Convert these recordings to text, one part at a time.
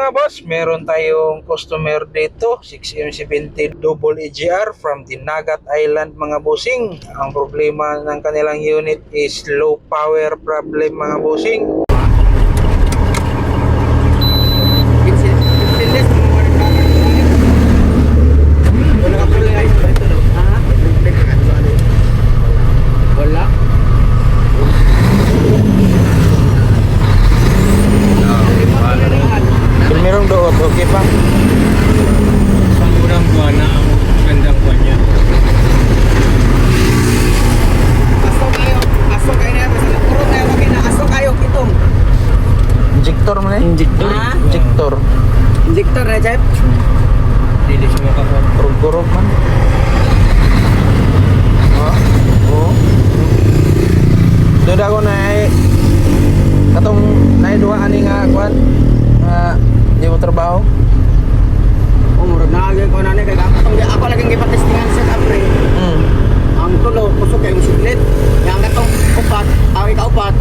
mga boss, meron tayong customer dito, 6M70 double EGR from Dinagat Island mga bossing. Ang problema ng kanilang unit is low power problem mga bossing. Merong doot, okay pa? Sa murang buwan na ang gandang buwan niya. Asok kayo na sa puro tayo makina. Asok kayo itong Injector mo na eh? Injector. Ah? Injector. injector na Jeff. Hindi siya makakot. Kurog-kurog man. Oo. Doon ako na eh. Katong naiduha ani nga kwan. Di mo trabaho? Murag na agay ko na kay ako laging gipatestingan sa kapre. Ang tulo kusog kay musiblit. Yang katong upat, awi ka upat.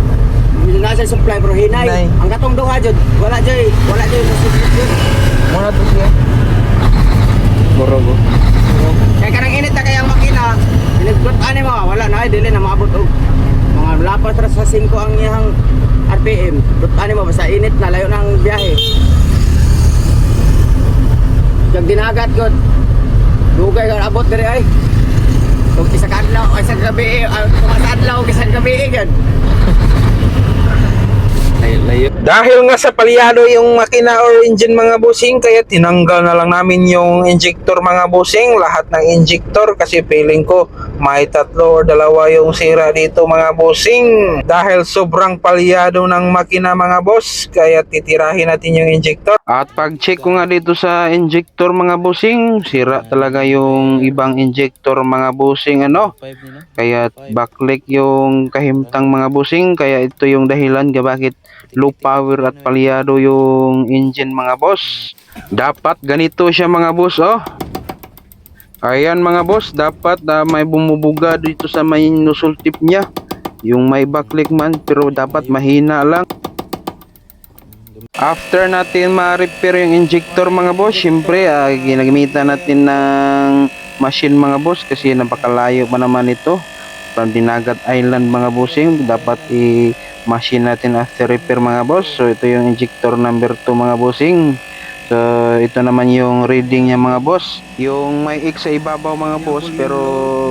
Na sa supply pero hinay. Hinay. Ang katong duha jud, wala jud musiblit jud. Muna to siya. Borogo. Kaya kanang init na kaya ang makina. Pinagbrot ani mo, wala na dili na maabot og mga lapas ra sa 5 ang iyang RPM. Brot ani mo basta init na layo ng biyahe. Yung dinagat ko, dugay ka abot diri ay. Kung isa ka adlaw, isang gabi, tumasadlaw, isang gabi gan. Layo. Dahil nga sa palyado yung makina or engine mga bossing, kaya tinanggal na lang namin yung injector mga bossing, lahat ng injector, kasi feeling ko may 3 or 2 yung sira dito mga bossing. Dahil sobrang palyado ng makina mga boss, kaya titirahin natin yung injector. At pag check ko nga dito sa injector mga bossing, sira talaga yung ibang injector mga bossing kaya backlight yung kahimtang mga bossing, kaya ito yung dahilan kaya bakit low power at palyado yung engine mga boss. Dapat ganito siya mga boss Ayan mga boss, dapat may bumubuga dito sa may nozzle tip niya. Yung may backlight man, pero dapat mahina lang. After natin ma-repair yung injector mga boss, syempre ginagamitan natin ng machine mga boss kasi napakalayo pa naman ito from Dinagat Island mga bossing. Dapat machine natin after repair mga boss. So ito yung injector number 2 mga bossing. So ito naman yung reading niya mga boss. Yung may X sa ibabaw mga boss, pero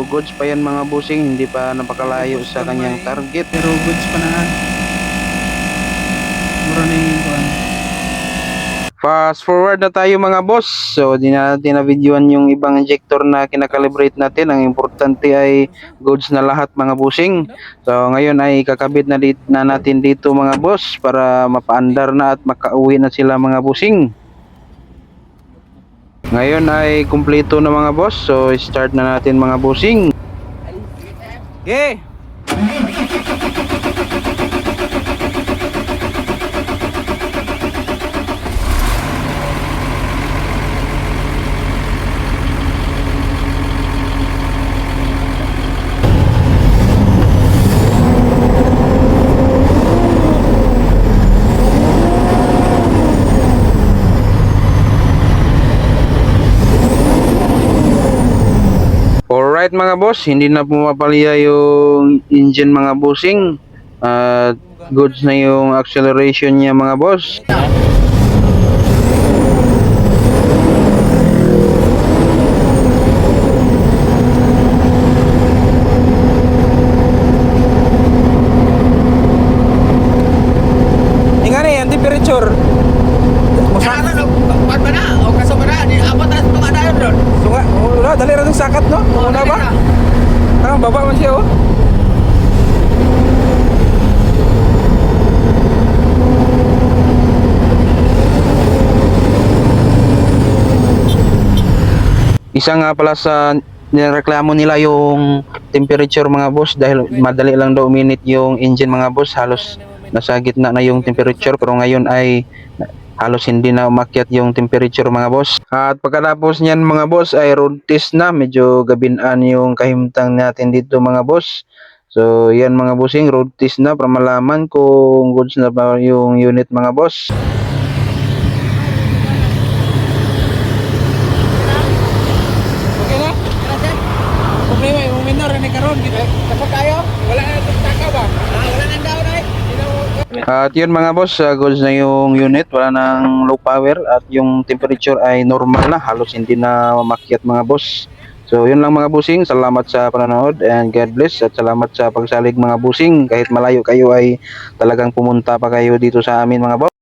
goods pa yan mga bossing, hindi pa napakalayo sa kanyang target. Pero goods pa na. Mura na yung kuhan. Fast forward na tayo mga boss. So di na natin na-videoan yung ibang injector na kinakalibrate natin. Ang importante ay goods na lahat mga bossing. So ngayon ay kakabit na natin dito mga boss para mapaandar na at makauwi na sila mga bossing. Ngayon ay kumpleto na mga boss. So start na natin mga bossing. Yeah. Alright mga boss, hindi na pumapalya yung engine mga bossing. Goods na yung acceleration niya mga boss. Ingani ang temperature. Pag ba na? O kaso ba na? Abot na ito ka doon. Sunga, wala, dali rin yung sakat no? Una ba? Baba man siya Isa nga pala sa nireklamo nila yung temperature mga boss, dahil madali lang daw uminit yung engine mga boss, halos nasa gitna na yung temperature, pero ngayon ay halos hindi na umakyat yung temperature mga boss. At pagkatapos niyan mga boss ay road test na, medyo gabinaan yung kahimtang natin dito mga boss. So yan mga bossing, road test na para malaman kung goods na ba yung unit mga boss. At yun mga boss, goods na yung unit, wala nang low power at yung temperature ay normal na, halos hindi na makyat mga boss. So yun lang mga busing, salamat sa panonood and God bless at salamat sa pagsalig mga busing. Kahit malayo kayo ay talagang pumunta pa kayo dito sa amin mga boss.